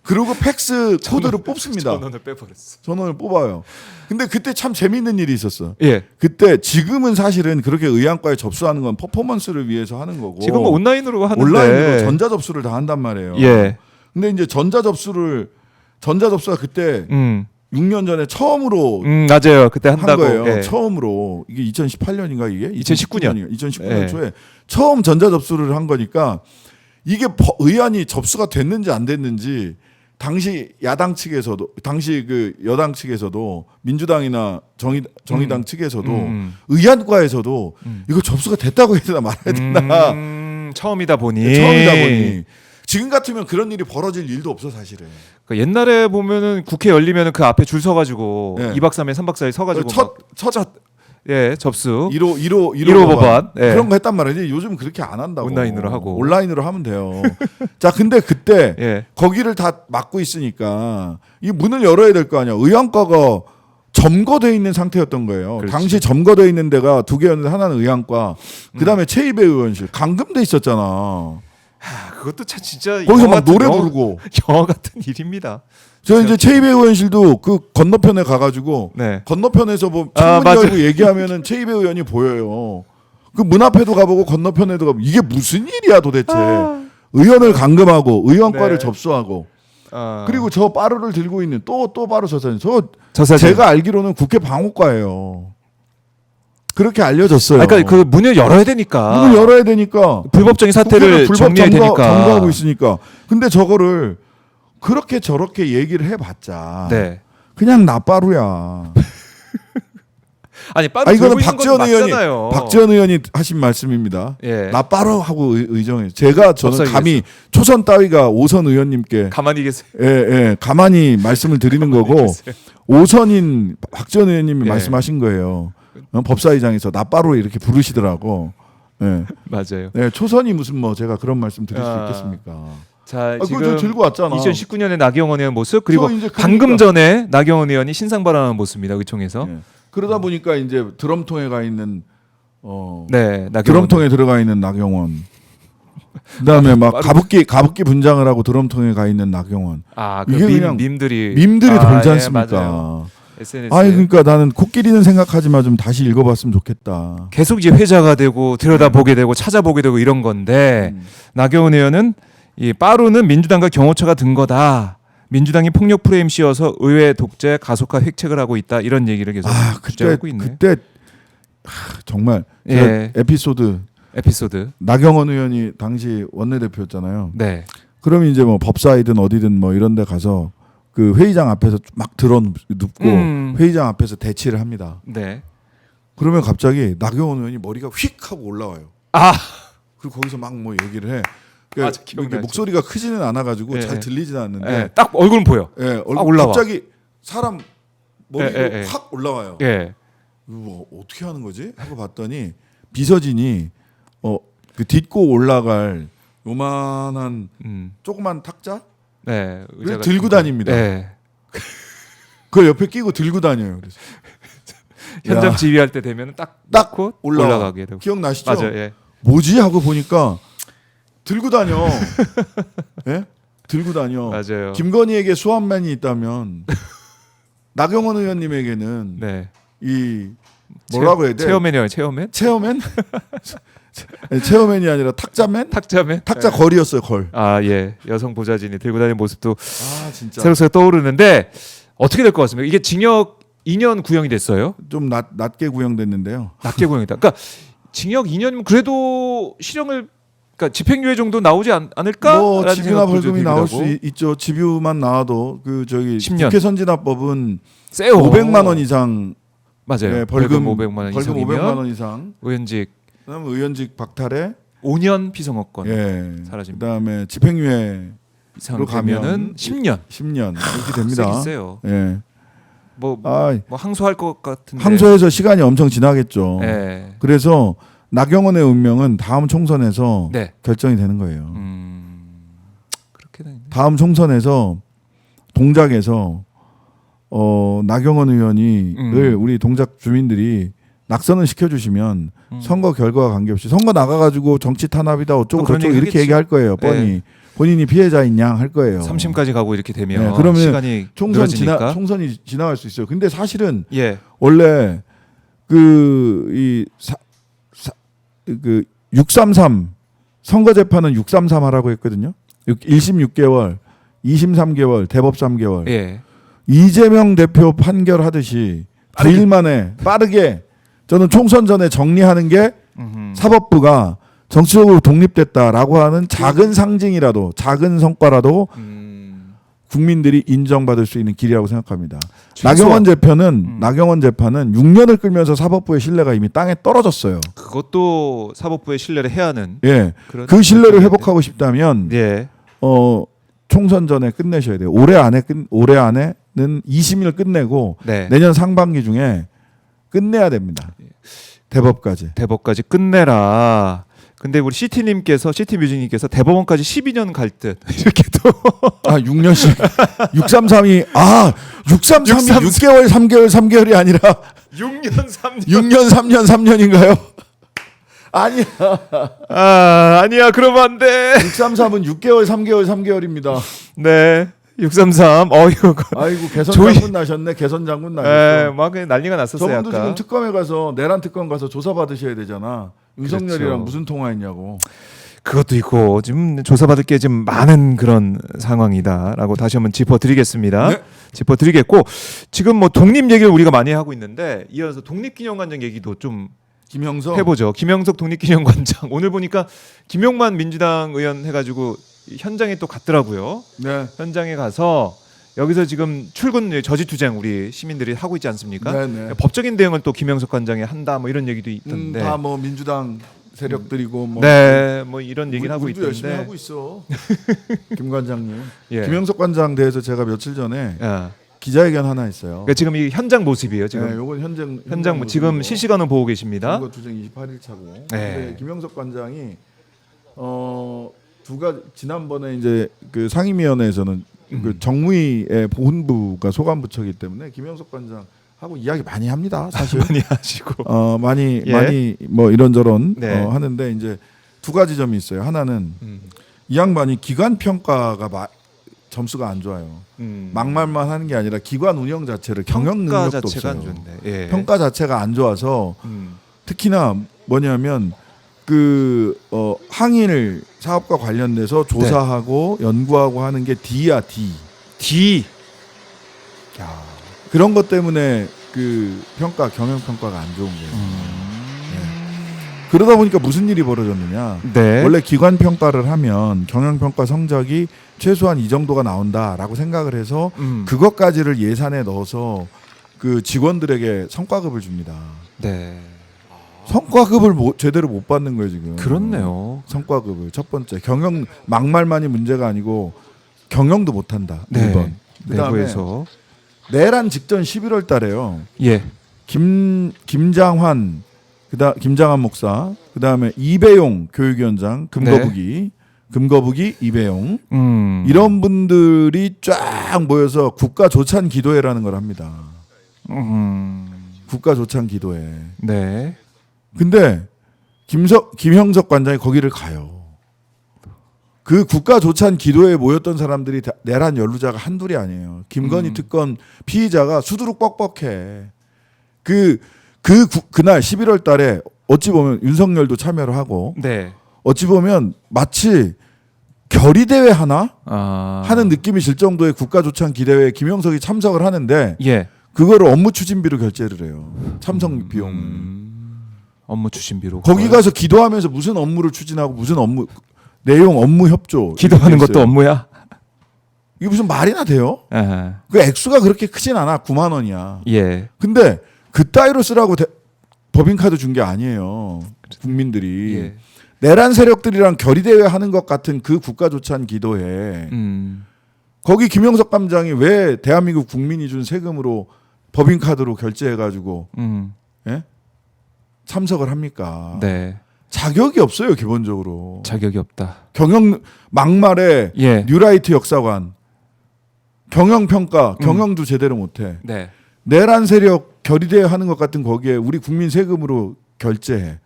그리고 팩스 코드를 뽑습니다. 전원을 빼버렸어. 전원을 뽑아요. 근데 그때 참 재밌는 일이 있었어. 예. 그때 지금은 사실은 그렇게 의안과에 접수하는 건 퍼포먼스를 위해서 하는 거고 지금 뭐 온라인으로 하는데. 온라인으로 전자 접수를 다 한단 말이에요. 예. 근데 이제 전자 접수가 그때 6년 전에 처음으로 맞아요. 그때 한 한다고. 거예요. 예. 처음으로 이게 2018년인가 이게 2019년. 2019년 예. 초에 처음 전자 접수를 한 거니까 이게 의안이 접수가 됐는지 안 됐는지 당시 야당 측에서도 당시 그 여당 측에서도 민주당이나 정의당 측에서도 의안과에서도 이거 접수가 됐다고 해야 되나 말아야 되나 처음이다 보니. 처음이다 보니 지금 같으면 그런 일이 벌어질 일도 없어 사실은. 그러니까 옛날에 보면은 국회 열리면은 그 앞에 줄 서가지고 네. 2박 3일 3박 4일 서가지고 예 접수 1호 법안. 예. 그런 거 했단 말이지. 요즘 그렇게 안 한다고. 온라인으로 하고. 온라인으로 하면 돼요. 자, 근데 그때 예. 거기를 다 막고 있으니까 이 문을 열어야 될 거 아니야. 의안과가 점거돼 있는 상태였던 거예요. 그렇지. 당시 점거돼 있는 데가 두 개였는데 하나는 의안과, 그다음에 최이배 의원실 감금돼 있었잖아. 그것도 참 진짜 거기서 영화 막 같은 노래 영화- 부르고. 영화 같은 일입니다. 저 이제 최이배 의원실도 그 건너편에 가가지고 네. 건너편에서 뭐 아, 창문 맞아요. 열고 얘기하면은 최이배 의원이 보여요. 그 문 앞에도 가보고 건너편에도 가보고 이게 무슨 일이야 도대체. 의원을 감금하고 의원과를 네. 접수하고 아, 그리고 저 빠루를 들고 있는 또 빠루 저 사진. 저 사진. 제가 알기로는 국회 방호과예요. 그렇게 알려졌어요. 그러니까 그 문을 열어야 되니까. 문을 열어야 되니까 불법적인 사태를 불법 정리해야 되니까. 점거하고 있으니까. 근데 저거를 그렇게 저렇게 얘기를 해봤자 네. 그냥 나빠루야. 아니 빠르 이거는 들고 있는 건 맞잖아요. 박지원 의원이 하신 말씀입니다. 예. 나빠루 하고 의정해. 저는 법사위에서. 감히 초선 따위가 오선 의원님께 가만히 계세요. 가만히 말씀을 드리는 거고 계세요. 오선인 박지원 의원님이 예. 말씀하신 거예요. 법사위장에서 나빠루 이렇게 부르시더라고. 예. 맞아요. 네, 초선이 무슨 뭐 제가 그런 말씀 드릴 수 아. 있겠습니까? 자, 그거 지금 저 들고 왔잖아. 2019년에 나경원 의원 모습 그리고 저 이제 방금 그러니까. 전에 나경원 의원이 신상 발언하는 모습입니다. 의총에서. 예. 그러다 보니까 이제 드럼통에 가 있는 네, 나경원. 드럼통에 들어가 있는 나경원. 그다음에 막 가습기 분장을 하고 드럼통에 가 있는 나경원. 아, 그 이게 그냥 밈들이 돌지 예, 않습니까? 맞아요. SNS. 아니 그러니까 나는 코끼리는 생각하지만 좀 다시 읽어봤으면 좋겠다. 계속 이제 회자가 되고 들여다보게 되고 찾아보게 되고 이런 건데 나경원 의원은 이 빠루는 민주당과 경호처가 든 거다. 민주당이 폭력 프레임 씌워서 의회 독재 가속화 획책을 하고 있다. 이런 얘기를 계속 주장하고 있네요. 그때 정말 예. 에피소드 나경원 의원이 당시 원내대표였잖아요. 네. 그러면 이제 뭐 법사이든 어디든 뭐 이런 데 가서 그 회의장 앞에서 막 눕고 회의장 앞에서 대치를 합니다. 네. 그러면 갑자기 나경원 의원이 머리가 휙 하고 올라와요. 아, 그리고 거기서 막 뭐 얘기를 해. 그러니까 저 기억나죠. 이렇게 목소리가 크지는 않아가지고 예, 잘 예. 들리지는 않는데 예, 딱 얼굴은 보여. 올라와. 갑자기 사람 머리가 예, 예. 확 올라와요. 예. 이거 어떻게 하는 거지? 하고 봤더니 비서진이 그 딛고 올라갈 요만한 조그만 탁자 네. 의자 들고 같은 거. 다닙니다. 네. 그걸 옆에 끼고 들고 다녀요. 그래서 현장 야, 지휘할 때 되면 딱 딱 놓고 올라와. 올라가게 되고. 기억나시죠? 맞아요. 예. 뭐지 하고 보니까 들고 다녀. 예? 들고 다녀. 맞아요. 김건희에게 수완맨이 있다면 나경원 의원님에게는 네. 이 뭐라고 해야 돼? 체어맨이요, 체어맨? 체어맨? 체어맨이 아니라 탁자맨? 탁자맨? 탁자 걸이었어요, 걸. 아, 예. 여성 보좌진이 들고 다니는 모습도 아, 진짜. 새록새록 떠오르는데 어떻게 될 것 같습니까? 이게 징역 2년 구형이 됐어요. 좀 낮게 구형됐는데요. 낮게 구형이다. 그러니까 징역 2년이면 그래도 실형을 그러니까 집행유예 정도 나오지 않을까? 뭐 집유나 벌금이 나올 수 있죠. 집유만 나와도 그 저기 10년. 국회 선진화법은 세요. 500만 원 이상 맞아요. 네, 벌금 500만 원 벌금 이상이면 500만 원 이상. 의원직 그다음에 의원직 박탈에 5년 피선거권 예. 사라집니다. 그다음에 집행유예 이상 가면은 10년 10년 이렇게 됩니다. 세긴 세요. 예. 뭐 아, 항소할 것 같은데. 항소해서 시간이 엄청 지나겠죠. 네. 그래서 나경원의 운명은 다음 총선에서 네. 결정이 되는 거예요. 그렇게 되네. 다음 총선에서 동작에서 나경원 의원이 를 우리 동작 주민들이 낙선을 시켜주시면 선거 결과와 관계없이 선거 나가가지고 정치 탄압이다 어쩌고 그런 저쩌고 얘기 이렇게 하겠지. 얘기할 거예요. 뻔히 네. 본인이 피해자인 양 할 거예요. 3심까지 가고 이렇게 되면 네, 그러면 시간이 늘어지니까. 총선이 지나갈 수 있어요. 근데 사실은 예. 원래 그 633 선거 재판은 633 하라고 했거든요. 1심 6개월, 2심 3개월, 대법 3개월. 예. 이재명 대표 판결하듯이 9일 만에 빠르게 저는 총선 전에 정리하는 게 사법부가 정치적으로 독립됐다라고 하는 작은 상징이라도 작은 성과라도 국민들이 인정받을 수 있는 길이라고 생각합니다. 나경원 재판은 6년을 끌면서 사법부의 신뢰가 이미 땅에 떨어졌어요. 그것도 사법부의 신뢰를 해야 하는. 예, 그런 그 신뢰를 결정인데. 회복하고 싶다면 예. 총선 전에 끝내셔야 돼요. 올해 안에는 2심을 끝내고 네. 내년 상반기 중에 끝내야 됩니다. 대법까지. 대법까지 끝내라. 근데 우리 CT뮤직님께서 대법원까지 12년 갈 듯 이렇게 또 6년씩 633이 633이 6개월 3개월이 아니라 6년 3년 6년 3년 3년인가요? 아니야. 아니야 그러면 안 돼. 633은 6개월 3개월입니다. 네. 633. 이거 아이고 개선 조이- 장군 나셨네. 개선 장군 예, 나셨어. 막 그냥 난리가 났었어요. 저분도 아까. 지금 특검에 가서 내란 특검 가서 조사 받으셔야 되잖아. 윤석열이랑 그렇죠. 무슨 통화했냐고. 그것도 있고 지금 조사받을 게 지금 많은 그런 상황이다라고 다시 한번 짚어드리겠습니다. 네. 짚어드리겠고 지금 뭐 독립 얘기를 우리가 많이 하고 있는데 이어서 독립기념관장 얘기도 좀 김형석 해보죠. 김영석 독립기념관장 오늘 보니까 김용만 민주당 의원 해가지고 현장에 또 갔더라고요. 네. 현장에 가서 여기서 지금 출근 저지투쟁 우리 시민들이 하고 있지 않습니까? 네네. 법적인 대응은 또 김영석 관장이 한다 뭐 이런 얘기도 있던데. 다 뭐 민주당 세력들이고 뭐 네, 뭐 이런 얘기를 하고 우리도 열심히 있던데. 하고 있어. 김 관장님. 예. 김영석 관장 대해서 제가 며칠 전에 예. 기자회견 하나 했어요. 그러니까 지금 이 현장 모습이에요. 지금 네, 요건 현장 지금 모습이고. 실시간으로 보고 계십니다. 선거 투쟁 28일 차고. 네. 근데 김영석 관장이 두 가지 지난번에 이제 그 상임위원회에서는 그 정무위의 본부가 소관부처이기 때문에 김영석 관장하고 이야기 많이 합니다. 사실 많이 하시고. 많이 예. 많이 뭐 이런저런 네. 하는데 이제 두 가지 점이 있어요. 하나는 음. 이 양반이 기관 평가가 점수가 안 좋아요. 막말만 하는 게 아니라 기관 운영 자체를 경영 평가 능력도 자체가 없어요. 안 좋은데. 예. 평가 자체가 안 좋아서 음. 특히나 뭐냐면 그 항일 사업과 관련돼서 조사하고 연구하고 하는 게 D야 D. D. 그런 것 때문에 그 경영 평가가 안 좋은 거예요. 그러다 보니까 무슨 일이 벌어졌느냐? 네. 원래 기관 평가를 하면 경영 평가 성적이 최소한 이 정도가 나온다라고 생각을 해서 그것까지를 예산에 넣어서 그 직원들에게 성과급을 줍니다. 네. 성과급을 제대로 못 받는 거예요 지금. 그렇네요. 성과급을 첫 번째 경영 막말만이 문제가 아니고 경영도 못 한다. 네. 1번. 그다음에 내부에서 내란 직전 11월 달에요. 예. 김장환 목사, 그다음에 이배용 교육위원장 금거북이 이배용 이런 분들이 쫙 모여서 국가 조찬 기도회라는 걸 합니다. 국가 조찬 기도회. 네. 근데 김형석 관장이 거기를 가요. 그 국가 조찬 기도회에 모였던 사람들이 내란 연루자가 한둘이 아니에요. 김건희 특검 피의자가 수두룩 뻑뻑해. 그날 11월 달에 어찌 보면 윤석열도 참여를 하고 네. 어찌 보면 마치 결의대회 하나 하는 느낌이 들 정도의 국가조찬 기대회에 김영석이 참석을 하는데 예. 그거를 업무 추진비로 결제를 해요. 참석 비용. 업무 추진비로. 거기 가서 기도하면서 무슨 업무를 추진하고 무슨 업무 협조 기도하는 이렇게 것도 있어요. 업무야? 이게 무슨 말이나 돼요? 예. 그 액수가 그렇게 크진 않아. 9만 원이야. 예. 근데 그 따위로 쓰라고 법인카드 준 게 아니에요. 국민들이. 예. 내란 세력들이랑 결의대회하는 것 같은 그 국가조찬 기도회 거기 김영석 감장이 왜 대한민국 국민이 준 세금으로 법인카드로 결제해가지고 예? 참석을 합니까? 네. 자격이 없어요 기본적으로. 자격이 없다. 경영 막말에 예. 뉴라이트 역사관 경영평가 경영도 제대로 못해. 네. 내란 세력 결의대회 하는 것 같은 거기에 우리 국민 세금으로 결제해.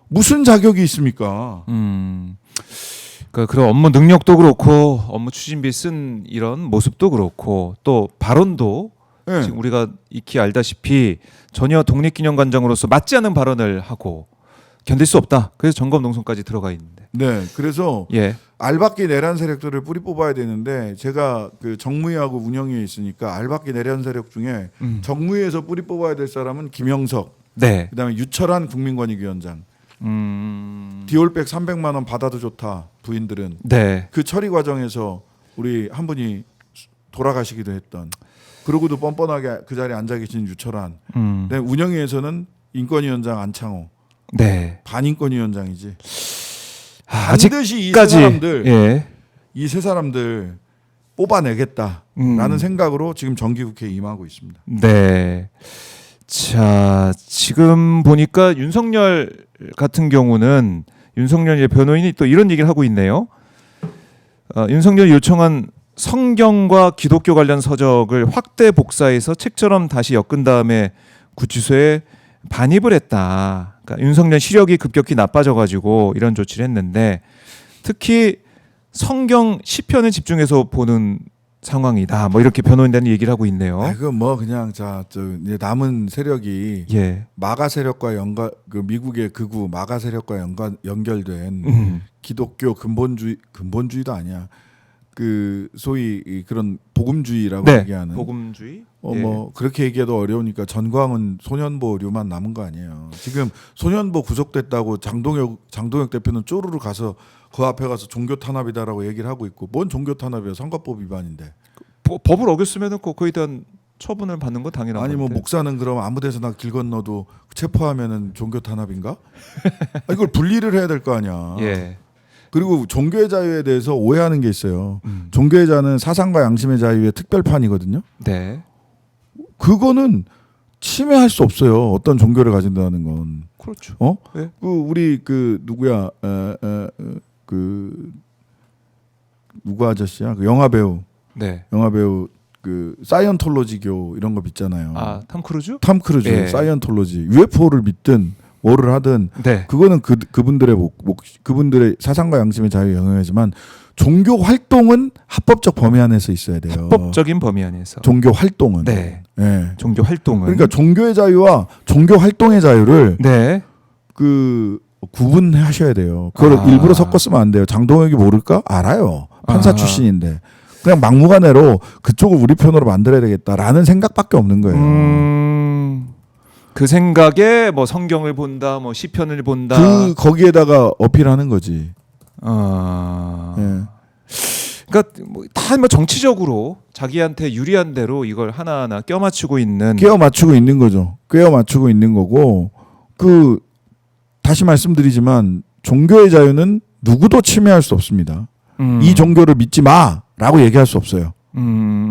무슨 자격이 있습니까? 그러니까 그런 업무 능력도 그렇고 업무 추진비 쓴 이런 모습도 그렇고 또 발언도 네. 지금 우리가 익히 알다시피 전혀 독립기념관장으로서 맞지 않는 발언을 하고 견딜 수 없다. 그래서 점검 농성까지 들어가 있는데. 네, 그래서 예. 알박기 내란 세력들을 뿌리 뽑아야 되는데 제가 그 정무위하고 운영위에 있으니까 알박기 내란 세력 중에 정무위에서 뿌리 뽑아야 될 사람은 김영석, 네. 그다음에 유철한 국민권익위원장, 디올백 300만 원 받아도 좋다 부인들은 네. 그 처리 과정에서 우리 한 분이 돌아가시기도 했던. 그러고도 뻔뻔하게 그 자리에 앉아 계신 유철한. 네, 운영위에서는 인권위원장 안창호. 네. 반인권위원장이지. 아직까지 이 세 사람들, 예. 이 세 사람들 뽑아내겠다라는 생각으로 지금 정기국회에 임하고 있습니다. 네. 자, 지금 보니까 윤석열 같은 경우는 윤석열 변호인이 또 이런 얘기를 하고 있네요. 윤석열이 요청한 성경과 기독교 관련 서적을 확대 복사해서 책처럼 다시 엮은 다음에 구치소에 반입을 했다. 그러니까 윤석열 시력이 급격히 나빠져가지고 이런 조치를 했는데 특히 성경 시편에 집중해서 보는 상황이다. 뭐 이렇게 변호인단이 얘기를 하고 있네요. 아, 그건 뭐 그냥 이제 남은 세력이 예. 마가 세력과 그 미국의 극우 마가 세력과 연결된 기독교 근본주의도 아니야. 그 소위 그런 복음주의라고 네. 얘기하는 복음주의. 뭐 그렇게 얘기해도 어려우니까 전광은 소년보류만 남은 거 아니에요. 지금 소년보 구속됐다고 장동혁 대표는 쪼르르 가서 그 앞에 가서 종교 탄압이다라고 얘기를 하고 있고 뭔 종교 탄압이야 선거법 위반인데. 법을 어겼으면은 거기에 대한 처분을 받는 건 당연한 아니 건데. 뭐 목사는 그럼 아무데서나 길 건너도 체포하면은 종교 탄압인가? 이걸 분리를 해야 될 거 아니야. 예. 그리고 종교의 자유에 대해서 오해하는 게 있어요. 종교의 자유는 사상과 양심의 자유의 특별판이거든요. 네. 그거는 침해할 수 없어요. 어떤 종교를 가진다는 건. 그렇죠. 네. 그 우리 그 누구야? 그 누구 아저씨야? 그 영화 배우. 네. 영화 배우 그 사이언톨로지교 이런 거 믿잖아요. 아, 탐 크루즈? 탐 크루즈 예. 사이언톨로지. UFO를 믿든 뭐를 하든 네. 그거는 그분들의 그분들의 사상과 양심의 자유에 영향하지만 종교 활동은 합법적 범위 안에서 있어야 돼요. 합법적인 범위 안에서. 종교 활동은. 네. 네. 종교 활동은. 그러니까 종교의 자유와 종교 활동의 자유를 네. 그 구분하셔야 돼요. 그걸 일부러 섞었으면 안 돼요. 장동혁이 모를까? 알아요. 판사 출신인데. 그냥 막무가내로 그쪽을 우리 편으로 만들어야 되겠다라는 생각밖에 없는 거예요. 그 생각에 뭐 성경을 본다, 뭐 시편을 본다. 거기에다가 어필하는 거지. 네. 그러니까 다 뭐 정치적으로 자기한테 유리한 대로 이걸 하나하나 껴맞추고 있는. 꿰어 맞추고 있는 거죠. 꿰어 맞추고 있는 거고 다시 말씀드리지만 종교의 자유는 누구도 침해할 수 없습니다. 이 종교를 믿지 마라고 얘기할 수 없어요.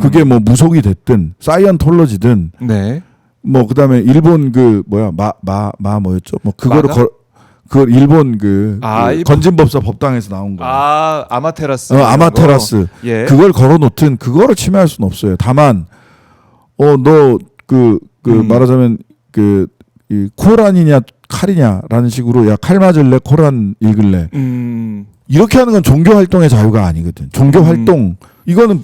그게 뭐 무속이 됐든 사이언톨로지든. 네. 뭐 그다음에 일본 그 뭐야 뭐였죠? 뭐 그거를 그걸 일본 건진법사 법당에서 나온 거. 아마테라스. 아마테라스. 예. 그걸 걸어놓든 그거를 침해할 수는 없어요. 다만 너 말하자면 이 코란이냐 칼이냐라는 식으로 야 칼 맞을래 코란 읽을래 이렇게 하는 건 종교 활동의 자유가 아니거든. 종교 활동 이거는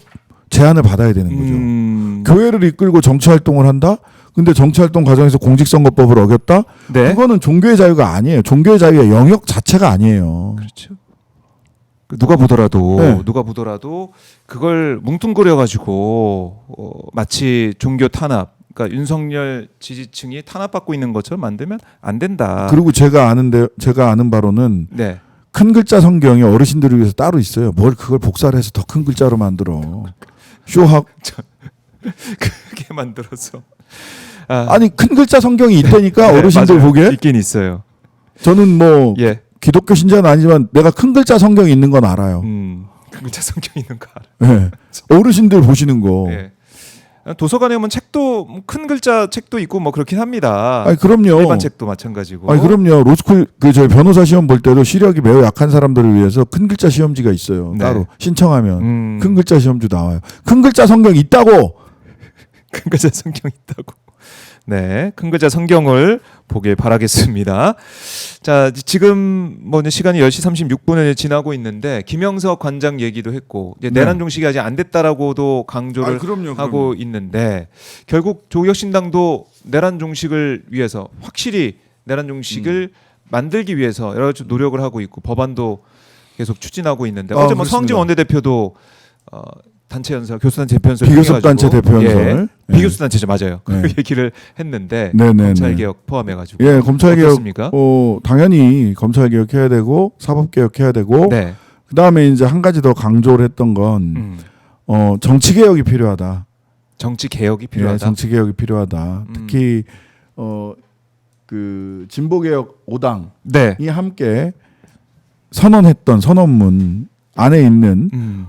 제한을 받아야 되는 거죠. 교회를 이끌고 정치 활동을 한다. 근데 정치 활동 과정에서 공직선거법을 어겼다. 네. 그거는 종교의 자유가 아니에요. 종교의 자유의 영역 자체가 아니에요. 그렇죠. 누가 보더라도 그걸 뭉뚱그려 가지고 마치 종교 탄압, 그러니까 윤석열 지지층이 탄압받고 있는 것처럼 만들면 안 된다. 그리고 제가 아는 바로는 네. 큰 글자 성경이 어르신들을 위해서 따로 있어요. 뭘 그걸 복사를 해서 더 큰 글자로 만들어. 쇼하고 그게 만들어서. 아니 큰 글자 성경이 있다니까. 네, 어르신들 맞아요. 보기에 있긴 있어요. 저는 뭐 예. 기독교 신자는 아니지만 내가 큰 글자 성경이 있는 건 알아요. 큰 글자 성경 있는 거 알아. 네. 어르신들 보시는 거. 예. 도서관에 오면 책도 큰 글자 책도 있고 뭐 그렇긴 합니다. 아니 그럼요. 일반 책도 마찬가지고. 아니 그럼요. 로스쿨 저희 변호사 시험 볼 때도 시력이 매우 약한 사람들을 위해서 큰 글자 시험지가 있어요. 네. 따로 신청하면 큰 글자 시험지 나와요. 큰 글자 성경 있다고. 큰 글자 성경 있다고. 네, 큰 글자 성경을 보길 바라겠습니다. 자, 지금 뭐 이제 시간이 10시 36분을 지나고 있는데 김영석 관장 얘기도 했고 이제 네. 내란 종식이 아직 안 됐다라고도 강조를 하고 있는데 결국 조국혁신당도 내란 종식을 위해서 확실히 내란 종식을 만들기 위해서 여러 가지 노력을 하고 있고 법안도 계속 추진하고 있는데 어제 뭐 성진 원내대표도 단체 연설, 교수단체 대표 연설, 비교섭 단체 대표 연설, 예, 비교섭 단체죠, 맞아요. 네. 그 얘기를 했는데 네네네. 검찰 개혁 포함해가지고. 예, 검찰 개혁. 어떻습니까? 당연히 검찰 개혁해야 되고 사법 개혁해야 되고. 네. 그 다음에 이제 한 가지 더 강조를 했던 건 정치 개혁이 필요하다. 정치 개혁이 필요하다. 예, 정치 개혁이 필요하다. 특히 그 진보 개혁 5당이 네. 함께 선언했던 선언문 안에 있는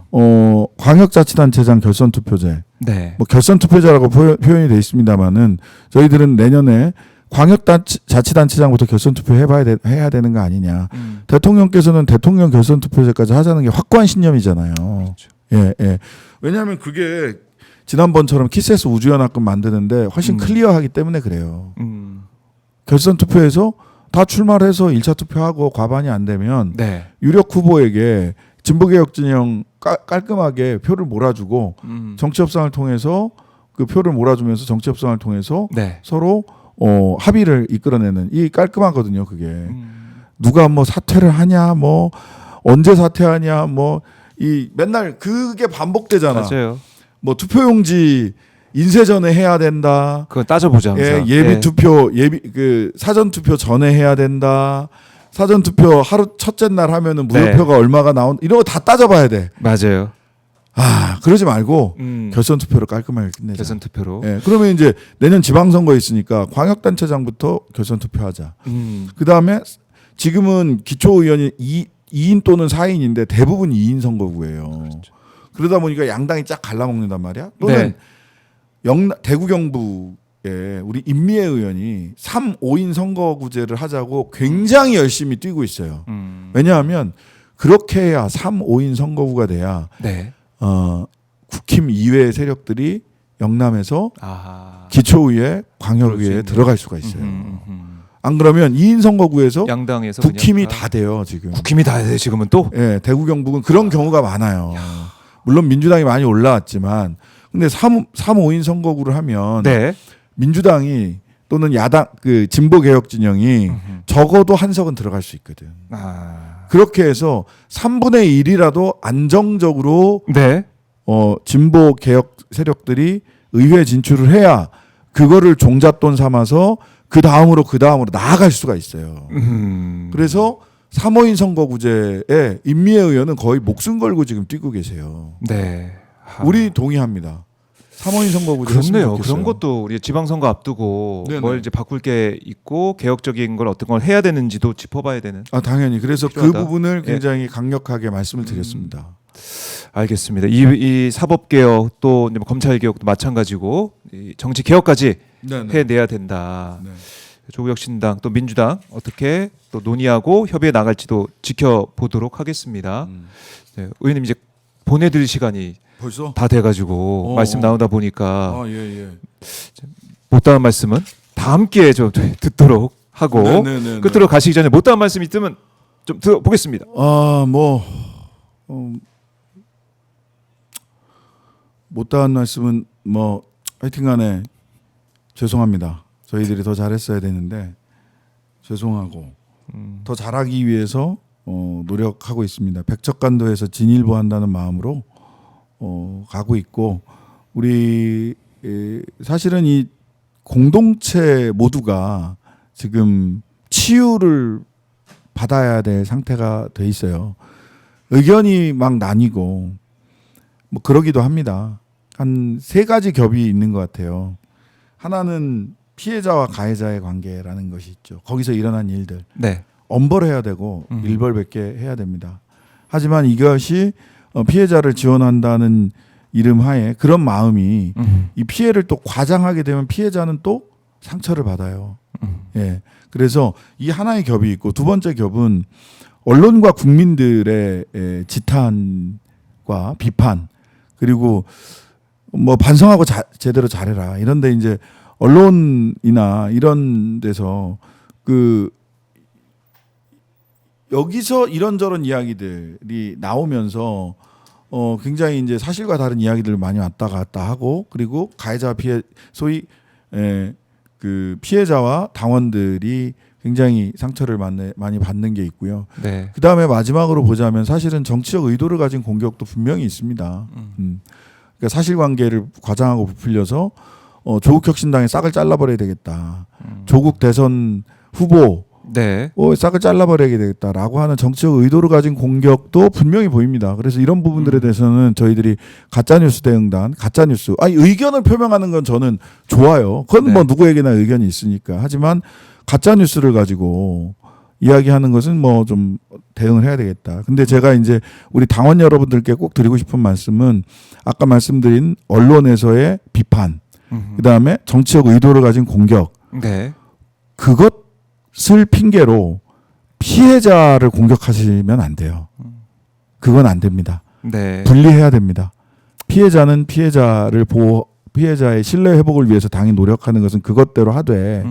광역자치단체장 결선투표제, 네. 뭐 결선투표제라고 표현이 돼 있습니다만은 저희들은 내년에 광역자치단체장부터 결선투표 해야 되는 거 아니냐. 대통령께서는 대통령 결선투표제까지 하자는 게 확고한 신념이잖아요. 그렇죠. 예, 예. 왜냐하면 그게 지난번처럼 키스에서 우주연합금 만드는데 훨씬 클리어하기 때문에 그래요. 결선투표에서 다 출마를 해서 1차 투표하고 과반이 안 되면 네. 유력 후보에게 진보개혁 진영 깔끔하게 표를 몰아주고 정치 협상을 통해서 그 표를 몰아주면서 정치 협상을 통해서 네. 서로 합의를 이끌어내는 이 깔끔하거든요. 그게 누가 뭐 사퇴를 하냐, 뭐 언제 사퇴하냐, 뭐 이 맨날 그게 반복되잖아. 맞아요. 뭐 투표용지 인쇄 전에 해야 된다. 그거 따져보자. 항상. 예비 투표 그 사전 투표 전에 해야 된다. 사전 투표 하루 첫째 날 하면은 무효표가 얼마가 나온 이런 거 다 따져봐야 돼. 맞아요. 그러지 말고 결선 투표로 깔끔하게 끝내자. 결선 투표로. 예, 그러면 이제 내년 지방선거 있으니까 광역단체장부터 결선 투표하자. 그 다음에 지금은 기초의원이 2인 또는 4인인데 대부분 2인 선거구예요. 그렇죠. 그러다 보니까 양당이 쫙 갈라먹는단 말이야. 또는 대구 경북에 우리 임미애 의원이 3, 5인 선거구제를 하자고 굉장히 열심히 뛰고 있어요. 왜냐하면 그렇게 해야 3, 5인 선거구가 돼야 네. 국힘 이외의 세력들이 영남에서 아하. 기초의회, 광역의회에 들어갈 수가 있어요. 안 그러면 2인 선거구에서 양당에서 국힘이 다 돼요 지금. 국힘이 다 돼 지금은 또. 예, 대구 경북은 그런 경우가 많아요. 물론 민주당이 많이 올라왔지만, 근데 3, 5인 선거구를 하면 네. 민주당이 또는 야당 그 진보 개혁 진영이 적어도 한 석은 들어갈 수 있거든. 그렇게 해서 3분의 1이라도 안정적으로 네. 진보 개혁 세력들이 의회 진출을 해야 그거를 종잣돈 삼아서 그 다음으로 나아갈 수가 있어요. 그래서 3, 5인 선거구제에 임미애 의원은 거의 목숨 걸고 지금 뛰고 계세요. 네. 우리 동의합니다. 3, 5인 선거구제 했으면 그렇네요. 좋겠어요. 그런 것도 우리 지방선거 앞두고 네네. 뭘 이제 바꿀 게 있고 개혁적인 걸 어떤 걸 해야 되는지도 짚어봐야 되는. 당연히. 그래서 필요하다. 그 부분을 굉장히 강력하게 말씀을 드렸습니다. 알겠습니다. 이 사법 개혁 또 이제 검찰 개혁도 마찬가지고 이 정치 개혁까지 해내야 된다. 네. 조국혁신당 또 민주당 어떻게 또 논의하고 협의해 나갈지도 지켜보도록 하겠습니다. 네, 의원님 이제 보내드릴 시간이 벌써? 다 돼가지고 말씀 나오다 보니까 예. 못다한 말씀은 다음 기회에 좀 듣도록 하고 네네네네. 끝으로 가시기 전에 못다한 말씀 있으면 좀 들어보겠습니다. 못다한 말씀은 하여튼간에 죄송합니다. 저희들이 더 잘했어야 되는데 죄송하고 더 잘하기 위해서 노력하고 있습니다. 백척간도에서 진일보한다는 마음으로 가고 있고 우리 사실은 이 공동체 모두가 지금 치유를 받아야 될 상태가 돼 있어요. 의견이 막 나뉘고 뭐 그러기도 합니다. 한 3가지 겹이 있는 것 같아요. 하나는 피해자와 가해자의 관계라는 것이 있죠. 거기서 일어난 일들. 네. 엄벌해야 되고 일벌백계 해야 됩니다. 하지만 이것이 피해자를 지원한다는 이름 하에 그런 마음이 이 피해를 또 과장하게 되면 피해자는 또 상처를 받아요. 예. 그래서 이 하나의 겹이 있고 두 번째 겹은 언론과 국민들의 지탄과 비판 그리고 뭐 반성하고 제대로 잘해라 이런데 이제 언론이나 이런 데서 그 여기서 이런저런 이야기들이 나오면서 굉장히 이제 사실과 다른 이야기들을 많이 왔다 갔다 하고 그리고 가해자 피해 소위 그 피해자와 당원들이 굉장히 상처를 많이 받는 게 있고요. 네. 그 다음에 마지막으로 보자면 사실은 정치적 의도를 가진 공격도 분명히 있습니다. 그러니까 사실관계를 과장하고 부풀려서 조국혁신당의 싹을 잘라버려야 되겠다. 조국 대선 후보 네. 싹을 잘라버려야 되겠다라고 하는 정치적 의도를 가진 공격도 분명히 보입니다. 그래서 이런 부분들에 대해서는 저희들이 가짜뉴스 대응단, 가짜뉴스, 의견을 표명하는 건 저는 좋아요. 그건 네. 뭐 누구에게나 의견이 있으니까. 하지만 가짜뉴스를 가지고 이야기하는 것은 뭐 좀 대응을 해야 되겠다. 근데 제가 이제 우리 당원 여러분들께 꼭 드리고 싶은 말씀은 아까 말씀드린 언론에서의 비판, 그 다음에 정치적 의도를 가진 공격, 네. 그것을 핑계로 피해자를 공격하시면 안 돼요. 그건 안 됩니다. 네. 분리해야 됩니다. 피해자는 피해자의 신뢰 회복을 위해서 당연히 노력하는 것은 그것대로 하되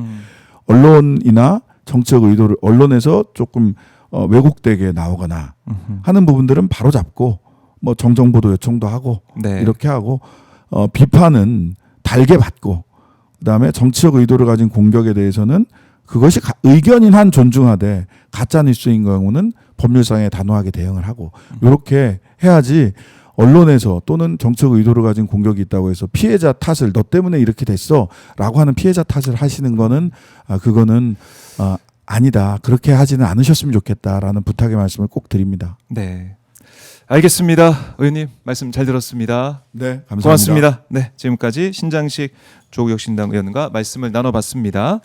언론이나 정치적 의도를 언론에서 조금 왜곡되게 나오거나 하는 부분들은 바로 잡고 뭐 정정보도 요청도 하고 네. 이렇게 하고 비판은 달게 받고 그다음에 정치적 의도를 가진 공격에 대해서는 그것이 의견인 한 존중하되 가짜 뉴스인 경우는 법률상에 단호하게 대응을 하고 이렇게 해야지 언론에서 또는 정치적 의도를 가진 공격이 있다고 해서 피해자 탓을 너 때문에 이렇게 됐어라고 하는 피해자 탓을 하시는 거는 그거는 아니다. 그렇게 하지는 않으셨으면 좋겠다라는 부탁의 말씀을 꼭 드립니다. 네. 알겠습니다. 의원님 말씀 잘 들었습니다. 네, 감사합니다. 고맙습니다. 네, 지금까지 신장식 조국혁신당 의원과 말씀을 나눠봤습니다.